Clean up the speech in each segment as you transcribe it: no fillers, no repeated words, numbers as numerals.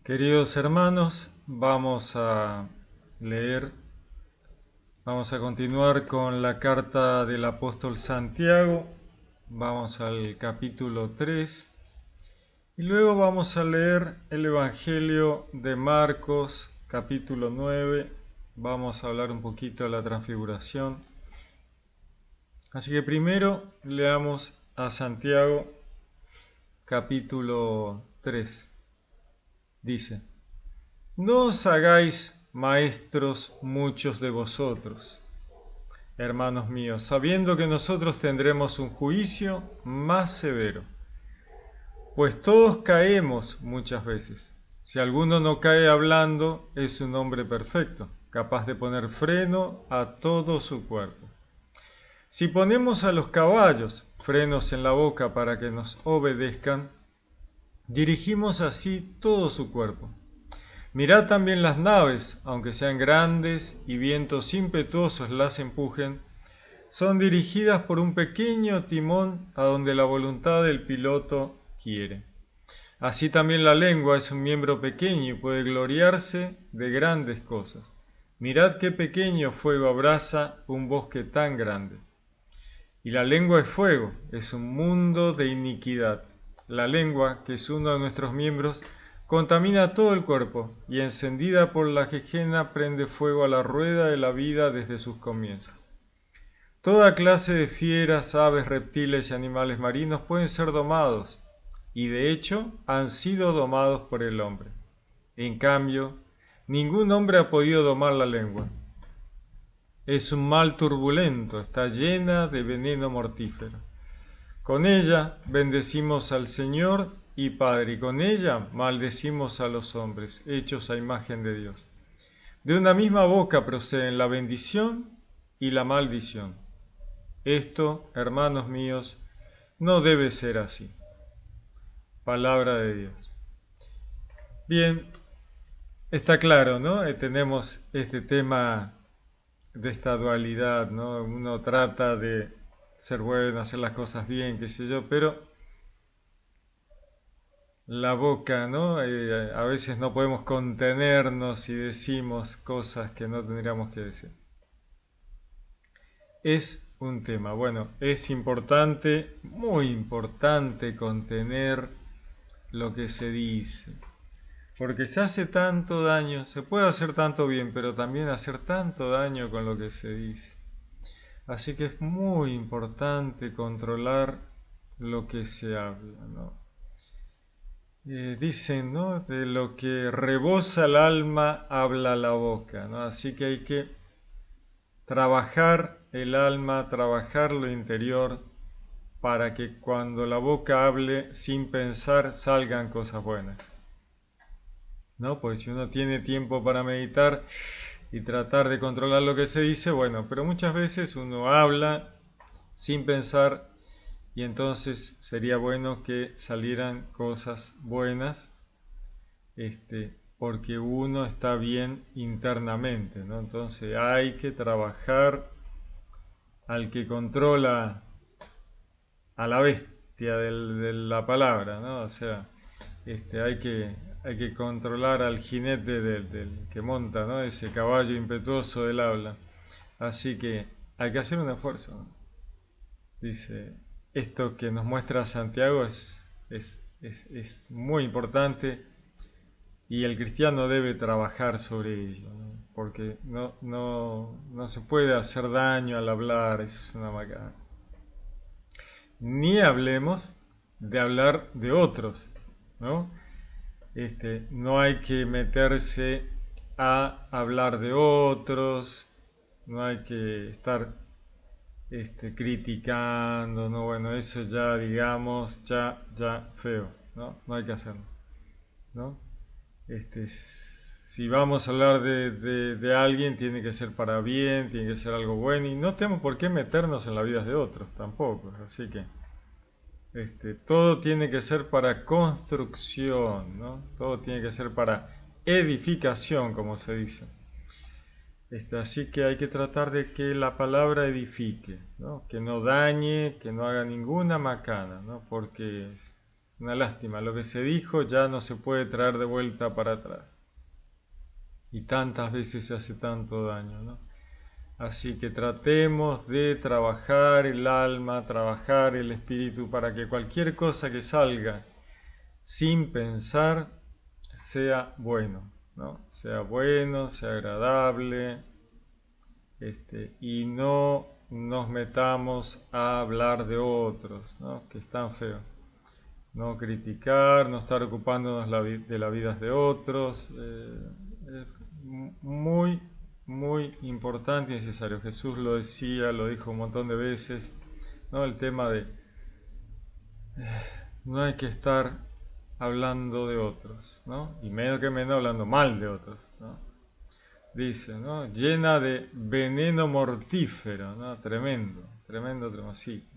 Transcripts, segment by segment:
Queridos hermanos, leer, vamos a continuar con la carta del apóstol Santiago. Vamos al capítulo 3 y luego vamos a leer el Evangelio de Marcos, capítulo 9. Vamos a hablar un poquito de la transfiguración. Así que primero leamos a Santiago, capítulo 3. Dice: No os hagáis maestros muchos de vosotros, hermanos míos, sabiendo que nosotros tendremos un juicio más severo. Pues todos caemos muchas veces. Si alguno no cae hablando, es un hombre perfecto, capaz de poner freno a todo su cuerpo. Si ponemos a los caballos frenos en la boca para que nos obedezcan, dirigimos así todo su cuerpo. Mirad también las naves, aunque sean grandes y vientos impetuosos las empujen, son dirigidas por un pequeño timón a donde la voluntad del piloto quiere. Así también la lengua es un miembro pequeño y puede gloriarse de grandes cosas. Mirad qué pequeño fuego abraza un bosque tan grande. Y la lengua es fuego, es un mundo de iniquidad. La lengua, que es uno de nuestros miembros, contamina todo el cuerpo y encendida por la jejena prende fuego a la rueda de la vida desde sus comienzos. Toda clase de fieras, aves, reptiles y animales marinos pueden ser domados, y de hecho han sido domados por el hombre. En cambio, ningún hombre ha podido domar la lengua. Es un mal turbulento, está llena de veneno mortífero. Con ella bendecimos al Señor y Padre, y con ella maldecimos a los hombres, hechos a imagen de Dios. De una misma boca proceden la bendición y la maldición. Esto, hermanos míos, no debe ser así. Palabra de Dios. Bien, está claro, ¿no? Tenemos este tema de esta dualidad, ¿no? Uno trata de ser bueno, hacer las cosas bien, qué sé yo, pero la boca, ¿no? A veces no podemos contenernos y decimos cosas que no tendríamos que decir. Es un tema, bueno, es importante, muy importante contener lo que se dice, porque se hace tanto daño, se puede hacer tanto bien, pero también hacer tanto daño con lo que se dice. Así que es muy importante controlar lo que se habla, ¿no? Dicen, ¿no? De lo que rebosa el alma habla la boca, ¿no? Así que hay que trabajar el alma, trabajar lo interior para que cuando la boca hable sin pensar salgan cosas buenas, ¿no? Pues si uno tiene tiempo para meditar y tratar de controlar lo que se dice, bueno, pero muchas veces uno habla sin pensar y entonces sería bueno que salieran cosas buenas, porque uno está bien internamente, ¿no? Entonces hay que trabajar al que controla a la bestia de la palabra, ¿no? O sea, hay que controlar al jinete del que monta, ¿no? Ese caballo impetuoso del habla. Así que hay que hacer un esfuerzo, ¿no? Dice, esto que nos muestra Santiago es muy importante y el cristiano debe trabajar sobre ello, ¿no? Porque no se puede hacer daño al hablar, es una macana. Ni hablemos de hablar de otros, ¿no? No hay que meterse a hablar de otros, no hay que estar criticando, ¿no? Bueno, eso ya, digamos, ya feo, ¿no? No hay que hacerlo, ¿no? Si vamos a hablar de alguien, tiene que ser para bien, tiene que ser algo bueno, y no tenemos por qué meternos en la vida de otros tampoco, así que todo tiene que ser para construcción, ¿no? Todo tiene que ser para edificación, como se dice. Así que hay que tratar de que la palabra edifique, ¿no? Que no dañe, que no haga ninguna macana, ¿no? Porque una lástima. Lo que se dijo ya no se puede traer de vuelta para atrás. Y tantas veces se hace tanto daño, ¿no? Así que tratemos de trabajar el alma, trabajar el espíritu para que cualquier cosa que salga sin pensar sea bueno, ¿no? Sea bueno, sea agradable, y no nos metamos a hablar de otros, ¿no? Que es tan feo. No criticar, no estar ocupándonos de las vidas de otros. Es muy, muy importante y necesario. Jesús lo decía, lo dijo un montón de veces, ¿no? El tema de no hay que estar hablando de otros, ¿no? Y menos que menos hablando mal de otros, ¿no? Dice, ¿no? Llena de veneno mortífero, ¿no? Tremendo, tremendo, tremendo. Sí,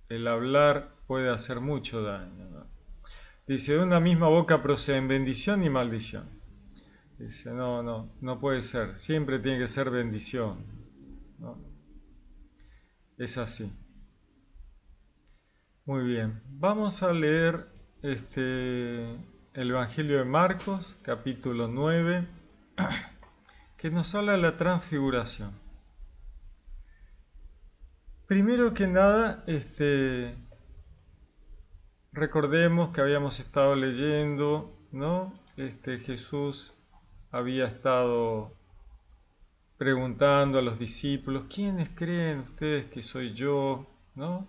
el hablar puede hacer mucho daño, ¿no? Dice, de una misma boca proceden bendición y maldición. Dice, no puede ser. Siempre tiene que ser bendición, ¿no? Es así. Muy bien. Vamos a leer el Evangelio de Marcos, capítulo 9, que nos habla de la transfiguración. Primero que nada, recordemos que habíamos estado leyendo, ¿no? Jesús había estado preguntando a los discípulos, ¿quiénes creen ustedes que soy yo? ¿No?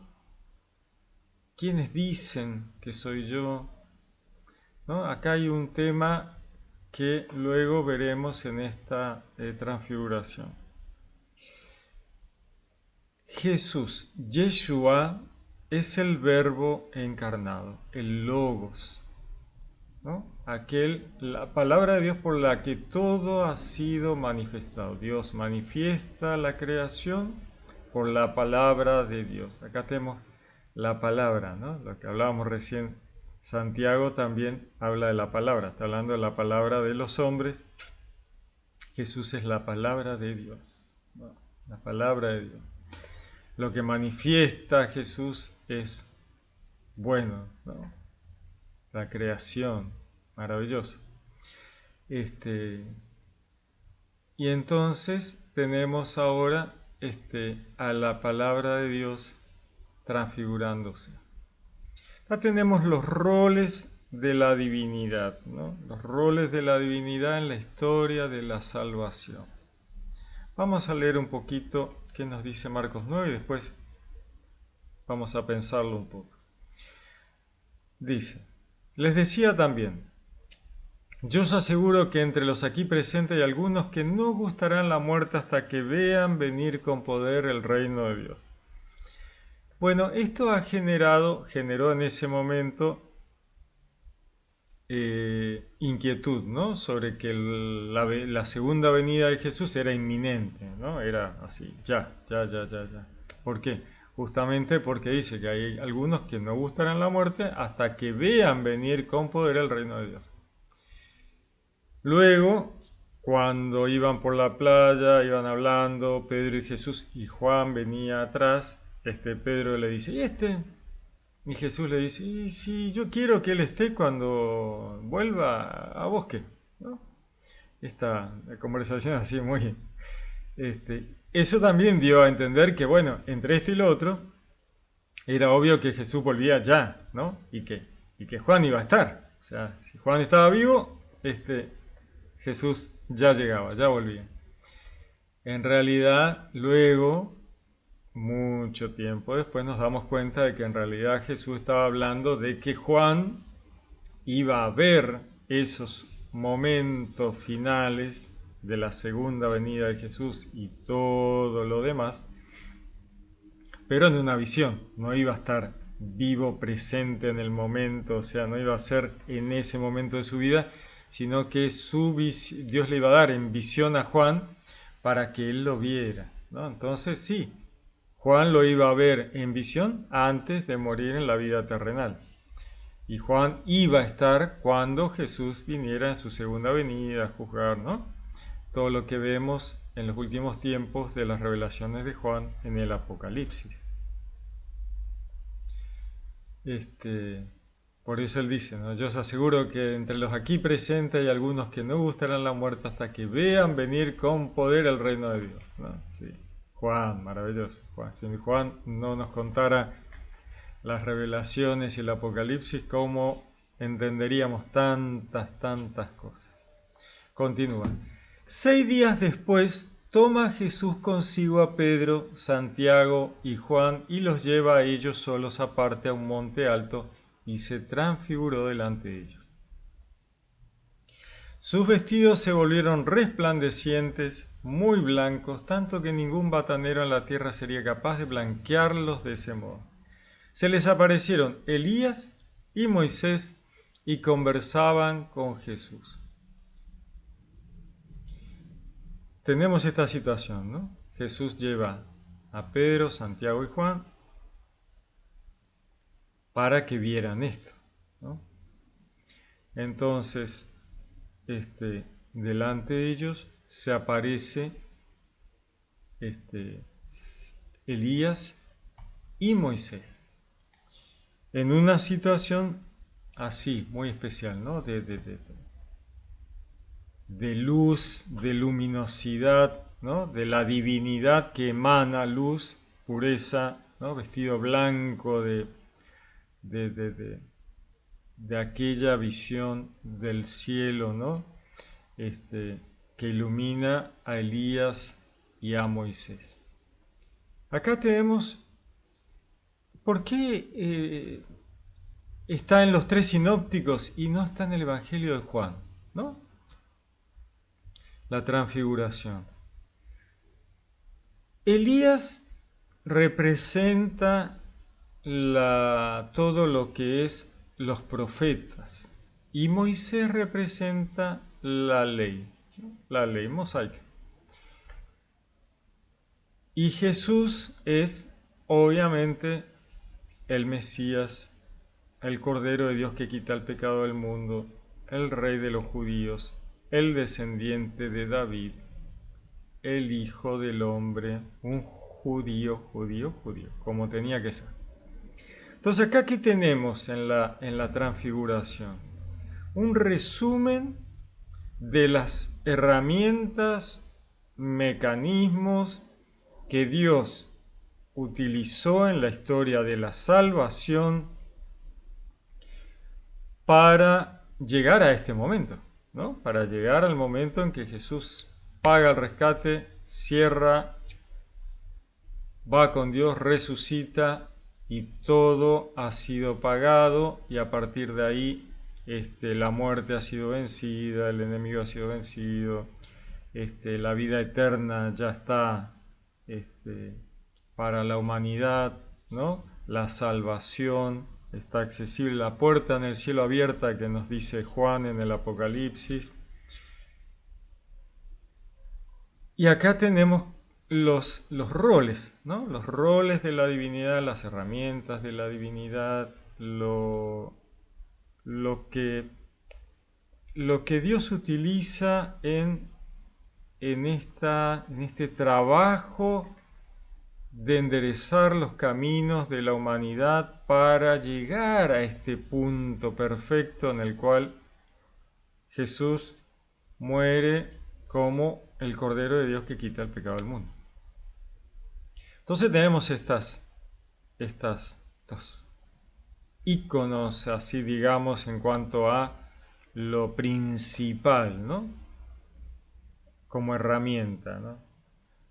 ¿Quiénes dicen que soy yo? ¿No? Acá hay un tema que luego veremos en esta transfiguración. Jesús, Yeshua, es el verbo encarnado, el logos, ¿no? La palabra de Dios por la que todo ha sido manifestado. Dios manifiesta la creación por la palabra de Dios. Acá tenemos la palabra, ¿no? Lo que hablábamos recién. Santiago también habla de la palabra, está hablando de la palabra de los hombres. Jesús es la palabra de Dios, ¿no? La palabra de Dios. Lo que manifiesta Jesús es bueno, ¿no? La creación, maravillosa. Y entonces tenemos ahora a la palabra de Dios transfigurándose. Ya tenemos los roles de la divinidad, ¿no? Los roles de la divinidad en la historia de la salvación. Vamos a leer un poquito qué nos dice Marcos 9 y después vamos a pensarlo un poco. Dice, les decía también, yo os aseguro que entre los aquí presentes hay algunos que no gustarán la muerte hasta que vean venir con poder el reino de Dios. Bueno, esto generó en ese momento inquietud, ¿no? Sobre que la segunda venida de Jesús era inminente, ¿no? Era así, ya. ¿Por qué? Justamente porque dice que hay algunos que no gustarán la muerte hasta que vean venir con poder el reino de Dios. Luego, cuando iban por la playa, iban hablando, Pedro y Jesús, y Juan venía atrás, Pedro le dice, ¿y este? Y Jesús le dice, y si yo quiero que él esté cuando vuelva a bosque, ¿no? Esta conversación así muy... eso también dio a entender que, bueno, entre esto y lo otro, era obvio que Jesús volvía ya, ¿no? Y que Juan iba a estar. O sea, si Juan estaba vivo, Jesús ya llegaba, ya volvía. En realidad, luego, mucho tiempo después, nos damos cuenta de que en realidad Jesús estaba hablando de que Juan iba a ver esos momentos finales de la segunda venida de Jesús y todo lo demás, pero en una visión, no iba a estar vivo, presente en el momento, o sea, no iba a ser en ese momento de su vida, sino que Dios le iba a dar en visión a Juan para que él lo viera, ¿no? Entonces sí, Juan lo iba a ver en visión antes de morir en la vida terrenal. Y Juan iba a estar cuando Jesús viniera en su segunda venida a juzgar, ¿no? Todo lo que vemos en los últimos tiempos de las revelaciones de Juan en el Apocalipsis. Por eso él dice, ¿no? Yo os aseguro que entre los aquí presentes hay algunos que no gustarán la muerte hasta que vean venir con poder el reino de Dios, ¿no? Sí. Juan, maravilloso. Juan, si Juan no nos contara las revelaciones y el Apocalipsis, ¿cómo entenderíamos tantas cosas? Continúa. 6 días después, toma Jesús consigo a Pedro, Santiago y Juan y los lleva a ellos solos aparte a un monte alto y se transfiguró delante de ellos. Sus vestidos se volvieron resplandecientes, muy blancos, tanto que ningún batanero en la tierra sería capaz de blanquearlos de ese modo. Se les aparecieron Elías y Moisés y conversaban con Jesús. Tenemos esta situación, ¿no? Jesús lleva a Pedro, Santiago y Juan para que vieran esto, ¿no? Entonces, delante de ellos se aparece Elías y Moisés en una situación así, muy especial, ¿no? De luz, de luminosidad, ¿no? De la divinidad que emana luz, pureza, ¿no? Vestido blanco de aquella visión del cielo, ¿no? Que ilumina a Elías y a Moisés. Acá tenemos, ¿por qué está en los 3 sinópticos y no está en el Evangelio de Juan, ¿no? La transfiguración. Elías representa todo lo que es los profetas y Moisés representa la ley mosaica. Y Jesús es obviamente el Mesías, el Cordero de Dios que quita el pecado del mundo, el Rey de los judíos, el descendiente de David, el Hijo del Hombre, un judío, como tenía que ser. Entonces acá, ¿qué tenemos en la transfiguración? Un resumen de las herramientas, mecanismos que Dios utilizó en la historia de la salvación para llegar a este momento, ¿no? Para llegar al momento en que Jesús paga el rescate, cierra, va con Dios, resucita y todo ha sido pagado y a partir de ahí la muerte ha sido vencida, el enemigo ha sido vencido, la vida eterna ya está para la humanidad, ¿no? La salvación está accesible, la puerta en el cielo abierta que nos dice Juan en el Apocalipsis. Y acá tenemos los roles, ¿no? Los roles de la divinidad, las herramientas de la divinidad, lo que Dios utiliza en este trabajo de enderezar los caminos de la humanidad para llegar a este punto perfecto en el cual Jesús muere como el Cordero de Dios que quita el pecado del mundo. Entonces tenemos estos íconos, así digamos, en cuanto a lo principal, ¿no? Como herramienta, ¿no?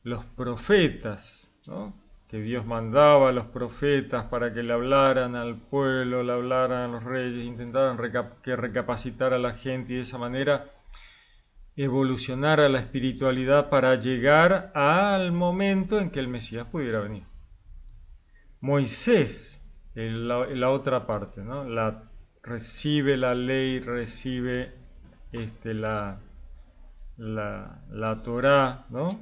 Los profetas, ¿no? Que Dios mandaba a los profetas para que le hablaran al pueblo, le hablaran a los reyes, intentaran que recapacitara a la gente y de esa manera evolucionar a la espiritualidad para llegar al momento en que el Mesías pudiera venir. Moisés, la otra parte, ¿no? Recibe la ley, recibe la Torá, ¿no?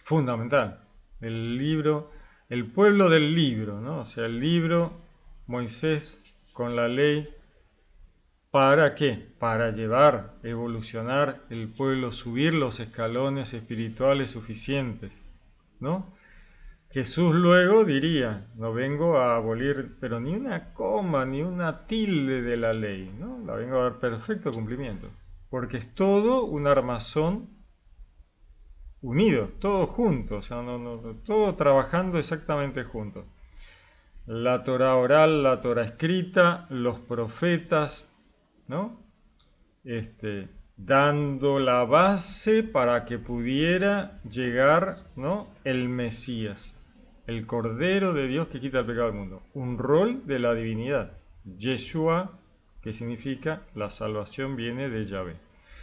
Fundamental. El libro, el pueblo del libro, ¿no? O sea, el libro, Moisés con la ley. ¿Para qué? Para llevar, evolucionar el pueblo, subir los escalones espirituales suficientes, ¿no? Jesús luego diría, no vengo a abolir, pero ni una coma, ni una tilde de la ley, ¿no? La vengo a dar perfecto cumplimiento, porque es todo un armazón unido, todo junto, o sea, todo trabajando exactamente juntos. La Torah oral, la Torah escrita, los profetas, ¿no? Dando la base para que pudiera llegar, ¿no? El Mesías, el Cordero de Dios que quita el pecado del mundo. Un rol de la divinidad. Yeshua, que significa la salvación viene de Yahvé.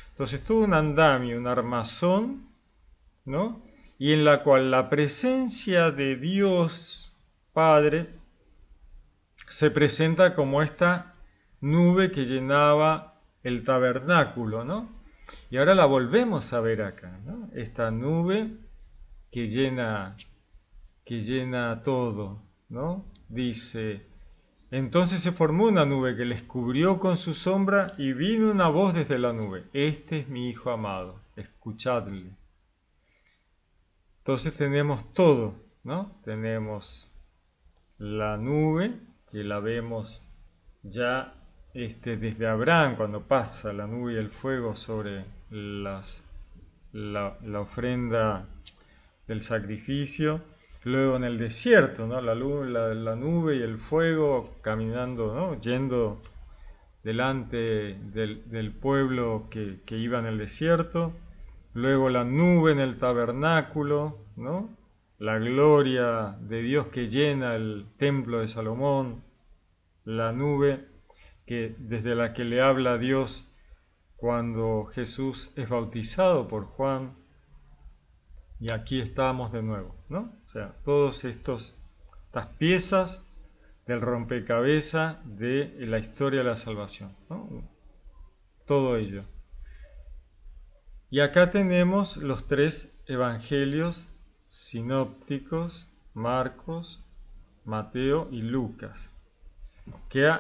Entonces, todo un andamio, un armazón, ¿no? Y en la cual la presencia de Dios Padre se presenta como esta nube que llenaba el tabernáculo, ¿no? Y ahora la volvemos a ver acá, ¿no? Esta nube que llena todo, ¿no? Dice, entonces se formó una nube que les cubrió con su sombra y vino una voz desde la nube, este es mi Hijo amado, escuchadle. Entonces tenemos todo, ¿no? Tenemos la nube, que la vemos ya desde Abraham, cuando pasa la nube y el fuego sobre la ofrenda del sacrificio. Luego en el desierto, ¿no? La nube y el fuego caminando, ¿no? Yendo delante del pueblo que iba en el desierto. Luego la nube en el tabernáculo, ¿no? La gloria de Dios que llena el templo de Salomón, la nube desde la que le habla Dios cuando Jesús es bautizado por Juan. Y aquí estamos de nuevo, ¿no? O sea, todas estas piezas del rompecabezas de la historia de la salvación, ¿no? Todo ello. Y acá tenemos los tres evangelios sinópticos, Marcos, Mateo y Lucas, que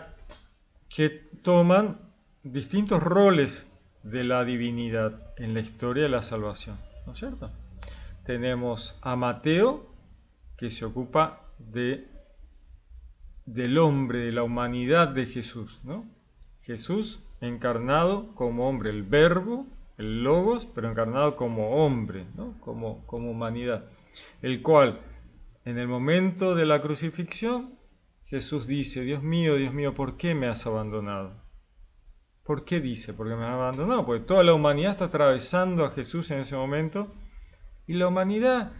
toman distintos roles de la divinidad en la historia de la salvación, ¿no es cierto? Tenemos a Mateo, que se ocupa del hombre, de la humanidad de Jesús, ¿no? Jesús encarnado como hombre, el verbo, el logos, pero encarnado como hombre, ¿no? como humanidad, el cual en el momento de la crucifixión Jesús dice, Dios mío, ¿por qué me has abandonado? ¿Por qué dice? ¿Por qué me has abandonado? Porque toda la humanidad está atravesando a Jesús en ese momento y la humanidad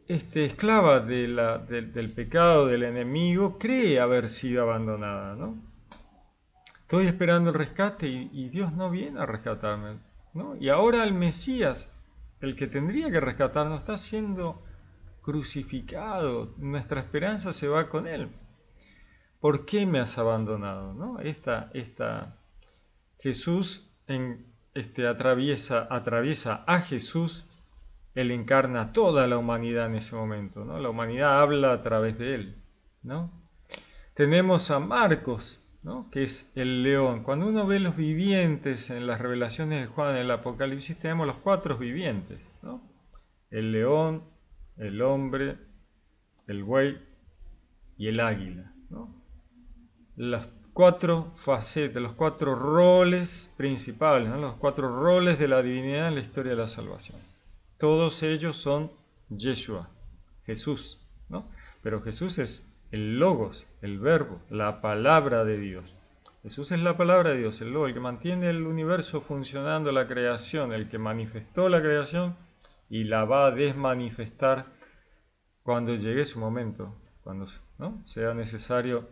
esclava del pecado, del enemigo, cree haber sido abandonada, ¿no? Estoy esperando el rescate y Dios no viene a rescatarme, ¿no? Y ahora el Mesías, el que tendría que rescatarnos, está siendo crucificado. Nuestra esperanza se va con él. ¿Por qué me has abandonado? ¿No? Jesús atraviesa a Jesús. Él encarna toda la humanidad en ese momento, ¿no? La humanidad habla a través de él, ¿no? Tenemos a Marcos, ¿no? Que es el león. Cuando uno ve los vivientes en las revelaciones de Juan en el Apocalipsis, tenemos los cuatro vivientes, ¿no? El león, el hombre, el buey y el águila, ¿no? Las cuatro facetas, los cuatro roles principales, ¿no? Los cuatro roles de la divinidad en la historia de la salvación. Todos ellos son Yeshua, Jesús, ¿no? Pero Jesús es el logos, el verbo, la palabra de Dios. Jesús es la palabra de Dios, el logos, el que mantiene el universo funcionando, la creación, el que manifestó la creación y la va a desmanifestar cuando llegue su momento, cuando, ¿no? sea necesario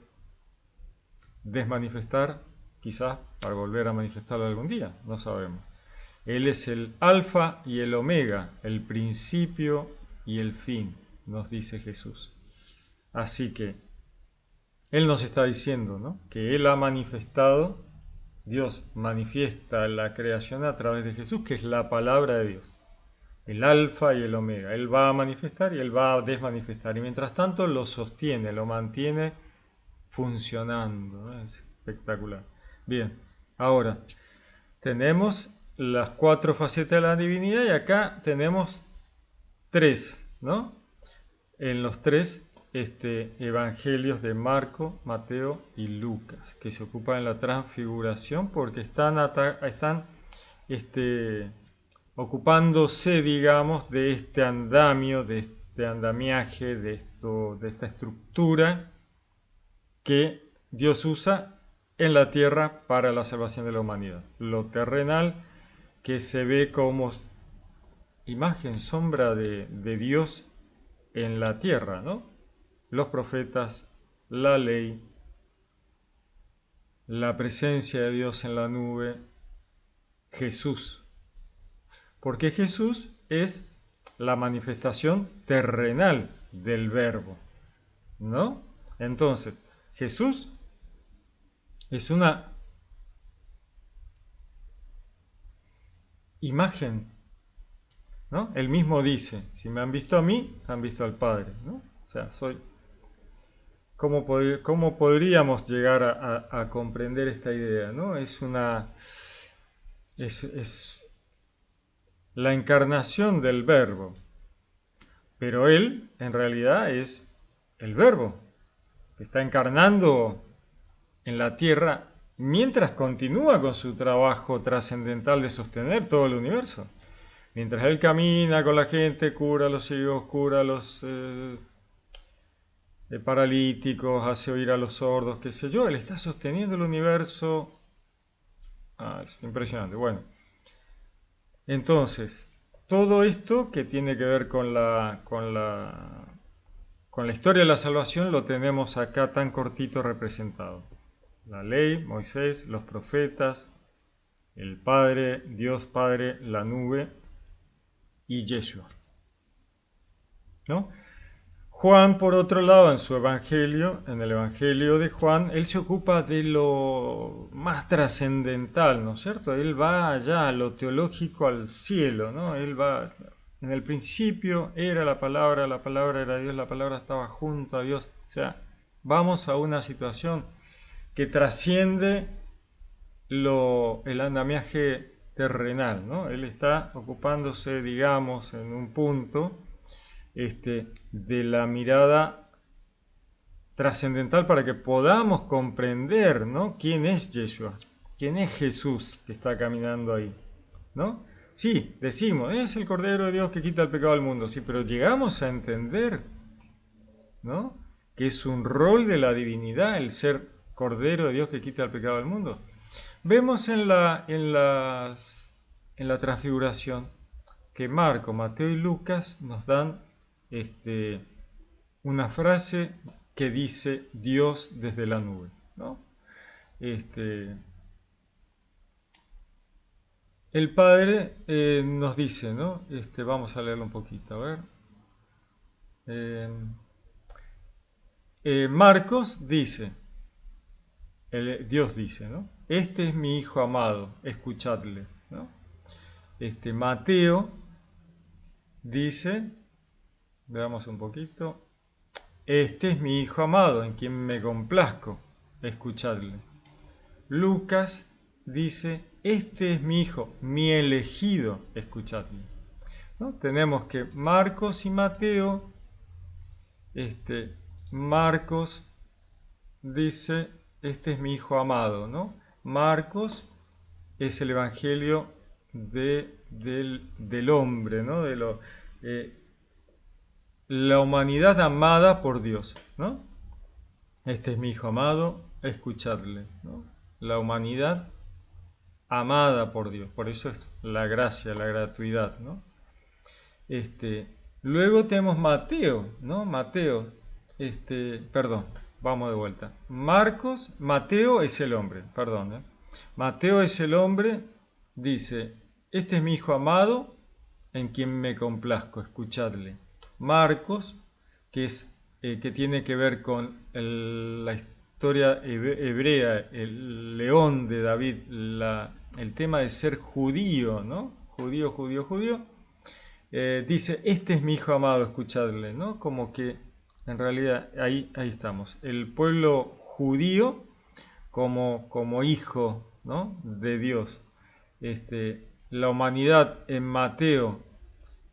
desmanifestar, quizás para volver a manifestarlo algún día, no sabemos. Él es el alfa y el omega, el principio y el fin, nos dice Jesús. Así que Él nos está diciendo, ¿no? Que Él ha manifestado, Dios manifiesta la creación a través de Jesús, que es la palabra de Dios. El alfa y el omega. Él va a manifestar y Él va a desmanifestar. Y mientras tanto lo sostiene, lo mantiene funcionando, ¿no? Es espectacular. Bien, ahora tenemos las cuatro facetas de la divinidad y acá tenemos tres, ¿no? en los tres evangelios de Marco, Mateo y Lucas, que se ocupan en la transfiguración porque están ocupándose, digamos, de este andamio, de este andamiaje, de esta estructura que Dios usa en la tierra para la salvación de la humanidad. Lo terrenal que se ve como imagen, sombra de Dios en la tierra, ¿no? Los profetas, la ley, la presencia de Dios en la nube, Jesús. Porque Jesús es la manifestación terrenal del verbo, ¿no? Entonces, Jesús es una imagen, ¿no? Él mismo dice, si me han visto a mí, han visto al Padre, ¿no? O sea, ¿cómo podríamos llegar a comprender esta idea, ¿no? Es la encarnación del verbo, pero Él en realidad es el verbo que está encarnando en la tierra mientras continúa con su trabajo trascendental de sostener todo el universo. Mientras Él camina con la gente, cura a los ciegos, cura a los paralíticos, hace oír a los sordos, qué sé yo, Él está sosteniendo el universo. Es impresionante. Bueno, entonces, todo esto que tiene que ver con la historia de la salvación lo tenemos acá tan cortito representado. La ley, Moisés, los profetas, el Padre, Dios Padre, la nube y Yeshua, ¿no? Juan, por otro lado, en su evangelio, en el evangelio de Juan, él se ocupa de lo más trascendental, ¿no es cierto? Él va allá a lo teológico, al cielo, ¿no? Él va, en el principio era la palabra era Dios, la palabra estaba junto a Dios. O sea, vamos a una situación que trasciende el andamiaje terrenal, ¿no? Él está ocupándose, digamos, en un punto de la mirada trascendental para que podamos comprender, ¿no? ¿Quién es Yeshua? ¿Quién es Jesús que está caminando ahí? ¿No? Sí, decimos, es el Cordero de Dios que quita el pecado del mundo, sí, pero llegamos a entender, ¿no? Que es un rol de la divinidad el ser Cordero de Dios que quita el pecado del mundo. Vemos en la transfiguración que Marco, Mateo y Lucas nos dan una frase que dice Dios desde la nube, ¿no? El Padre nos dice, ¿no? Vamos a leerlo un poquito, a ver. Marcos dice, Dios dice, ¿no? Este es mi Hijo amado, escuchadle, ¿no? Mateo dice, veamos un poquito, este es mi Hijo amado, en quien me complazco, escuchadle. Lucas dice, este es mi Hijo, mi elegido, escuchadle. ¿No? Tenemos que Marcos y Mateo, Marcos dice, este es mi Hijo amado, ¿no? Marcos es el Evangelio del hombre, ¿no? La humanidad amada por Dios, ¿no? Este es mi Hijo amado, escuchadle, ¿no? La humanidad amada por Dios, por eso es la gracia, la gratuidad, ¿no? Luego tenemos Mateo, ¿no? Perdón, vamos de vuelta. Mateo es el hombre, perdón, Mateo es el hombre, dice, este es mi Hijo amado, en quien me complazco, escuchadle. Marcos, que tiene que ver con la historia hebrea, el león de David, el tema de ser judío, ¿no? Judío. Dice, este es mi Hijo amado, escuchadle, ¿no? Como que en realidad ahí estamos. El pueblo judío como hijo, ¿no? De Dios. La humanidad en Mateo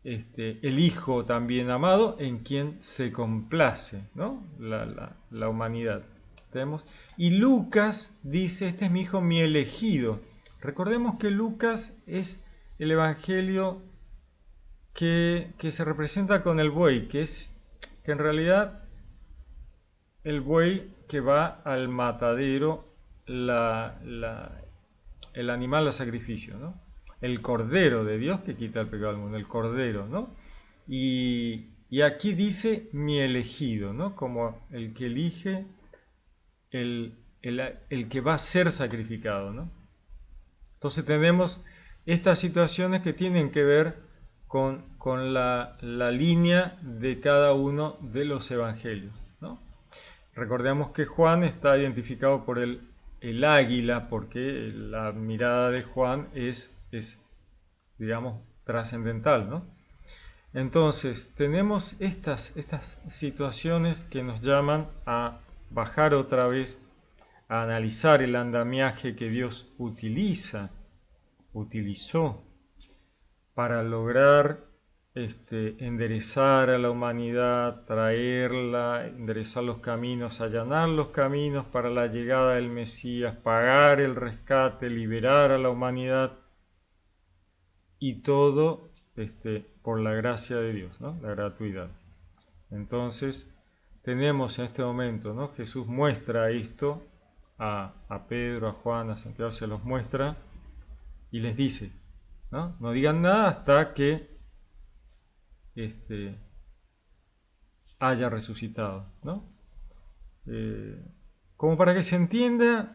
el Hijo también amado, en quien se complace, ¿no? La humanidad. ¿Tenemos? Y Lucas dice, este es mi Hijo, mi elegido. Recordemos que Lucas es el evangelio que se representa con el buey, que en realidad el buey que va al matadero, el animal a sacrificio, ¿no? El cordero de Dios que quita el pecado del mundo, el cordero, ¿no? Y aquí dice mi elegido, ¿no? Como el que elige, el que va a ser sacrificado, ¿no? Entonces tenemos estas situaciones que tienen que ver con la línea de cada uno de los evangelios, ¿no? Recordemos que Juan está identificado por el águila, porque la mirada de Juan es digamos, trascendental, ¿no? Entonces, tenemos estas situaciones que nos llaman a bajar otra vez, a analizar el andamiaje que Dios utilizó para lograr enderezar a la humanidad, traerla, enderezar los caminos, allanar los caminos para la llegada del Mesías, pagar el rescate, liberar a la humanidad, y todo por la gracia de Dios, ¿no? La gratuidad. Entonces, tenemos en este momento, ¿no? Jesús muestra esto a Pedro, a Juan, a Santiago, se los muestra y les dice, ¿no? No digan nada hasta que haya resucitado, ¿no? Como para que se entienda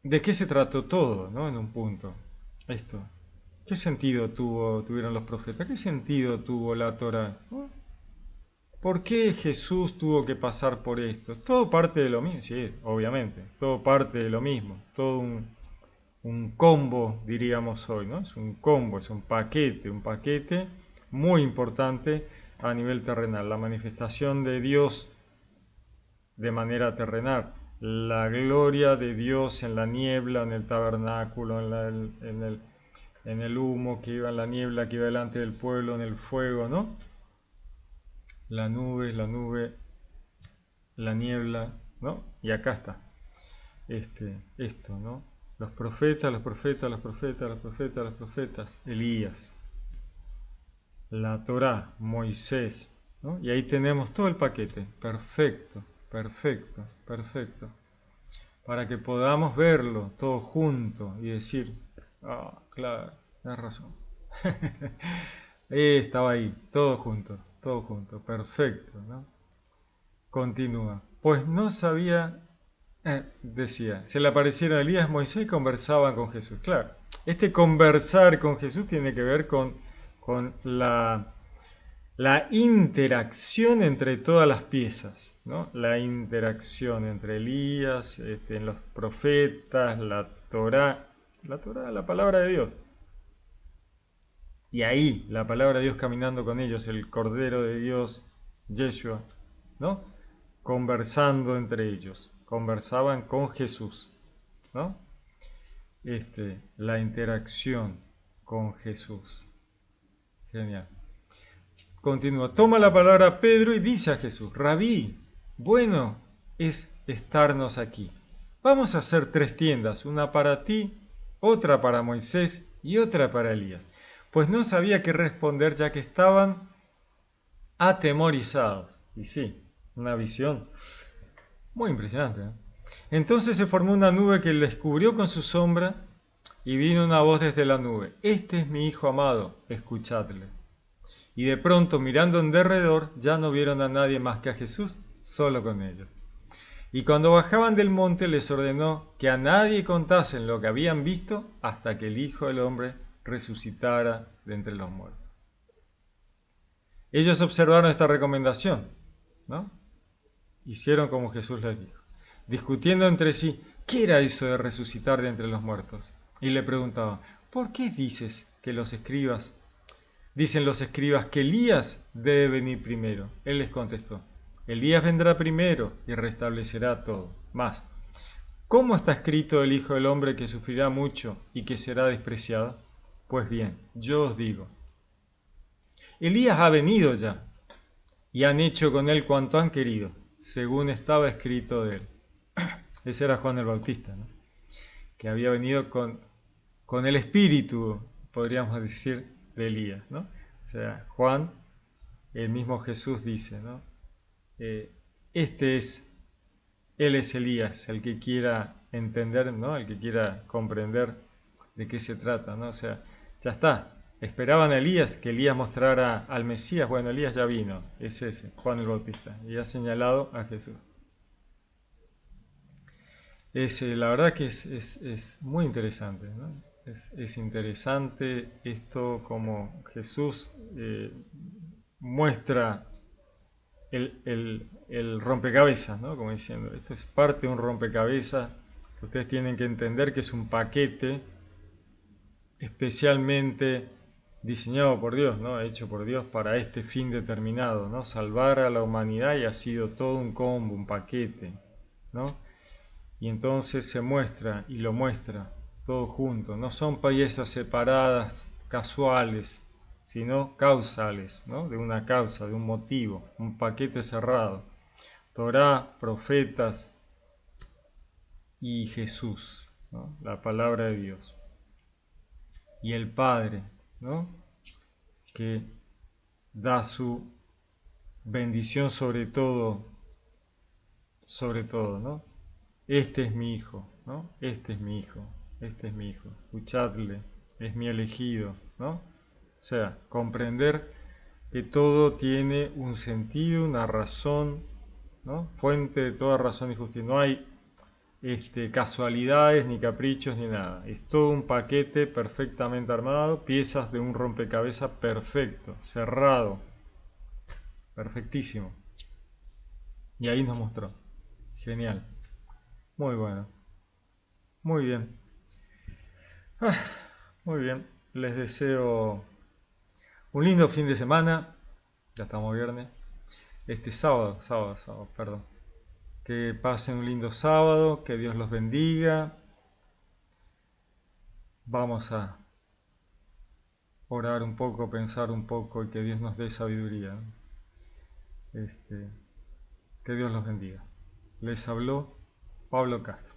de qué se trató todo, ¿no? En un punto. Esto. ¿Qué sentido tuvieron los profetas? ¿Qué sentido tuvo la Torá? ¿No? ¿Por qué Jesús tuvo que pasar por esto? Todo parte de lo mismo, sí, obviamente, todo parte de lo mismo, todo un combo, diríamos hoy, ¿no? Es un combo, es un paquete muy importante a nivel terrenal, la manifestación de Dios de manera terrenal, la gloria de Dios en la niebla, en el tabernáculo, en el humo que iba en la niebla, que iba delante del pueblo, en el fuego, ¿no? La nube, la niebla, ¿no? Y acá está, esto, ¿no? Los profetas, Elías, la Torá, Moisés, ¿no? Y ahí tenemos todo el paquete, perfecto, para que podamos verlo todo junto y decir, ah, claro, tienes razón. Estaba ahí, todo junto, perfecto, ¿no? Continúa. Pues no sabía, decía, se le aparecieron Elías, Moisés y conversaban con Jesús. Claro, este conversar con Jesús tiene que ver con la interacción entre todas las piezas, ¿no? La interacción entre Elías, en los profetas, la Torá, la palabra de Dios. Y ahí, la palabra de Dios caminando con ellos, el Cordero de Dios, Yeshua, ¿no? Conversando entre ellos, conversaban con Jesús, ¿no? La interacción con Jesús. Genial. Continúa, toma la palabra Pedro y dice a Jesús, Rabí, bueno es estarnos aquí. Vamos a hacer 3 tiendas, una para ti, otra para Moisés y otra para Elías. Pues no sabía qué responder ya que estaban atemorizados. Y sí, una visión muy impresionante, ¿eh? Entonces se formó una nube que les cubrió con su sombra y vino una voz desde la nube. Este es mi Hijo amado, escuchadle. Y de pronto, mirando en derredor, ya no vieron a nadie más que a Jesús, solo con ellos. Y cuando bajaban del monte les ordenó que a nadie contasen lo que habían visto hasta que el Hijo del Hombre resucitara de entre los muertos. Ellos observaron esta recomendación, ¿no? Hicieron como Jesús les dijo, discutiendo entre sí, ¿qué era eso de resucitar de entre los muertos? Y le preguntaban, ¿por qué dicen los escribas que Elías debe venir primero? Él les contestó, Elías vendrá primero y restablecerá todo. Más, ¿cómo está escrito el Hijo del Hombre que sufrirá mucho y que será despreciado? Pues bien, yo os digo, Elías ha venido ya y han hecho con él cuanto han querido, según estaba escrito de él. Ese era Juan el Bautista, ¿no? Que había venido con el espíritu, podríamos decir, de Elías, ¿no? O sea, Juan, el mismo Jesús dice, ¿no? Eh, este es, él es Elías, el que quiera entender, ¿no? El que quiera comprender de qué se trata, ¿no? O sea, ya está. Esperaban a Elías, que Elías mostrara al Mesías. Bueno, Elías ya vino, es ese, Juan el Bautista, y ha señalado a Jesús. La verdad que es muy interesante, ¿no? Es interesante esto como Jesús muestra el rompecabezas, ¿no? Como diciendo, esto es parte de un rompecabezas que ustedes tienen que entender que es un paquete especialmente diseñado por Dios, ¿no? Hecho por Dios para este fin determinado, ¿no? Salvar a la humanidad, y ha sido todo un combo, un paquete, ¿no? Y entonces se muestra y lo muestra todo junto. No son piezas separadas, casuales, sino causales, ¿no? De una causa, de un motivo, un paquete cerrado. Torá, profetas y Jesús, ¿no? La palabra de Dios. Y el Padre, ¿no? Que da su bendición sobre todo, ¿no? Este es mi hijo, ¿no? Este es mi hijo, este es mi hijo. Escuchadle, es mi elegido, ¿no? O sea, comprender que todo tiene un sentido, una razón, ¿no? Fuente de toda razón y justicia. No hay casualidades, ni caprichos, ni nada. Es todo un paquete perfectamente armado, piezas de un rompecabezas perfecto, cerrado, perfectísimo. Y ahí nos mostró. Genial. Muy bueno. Muy bien. Muy bien. Les deseo un lindo fin de semana. Ya estamos viernes. Sábado, perdón. Que pasen un lindo sábado, que Dios los bendiga. Vamos a orar un poco, pensar un poco y que Dios nos dé sabiduría. Que Dios los bendiga. Les habló Pablo Castro.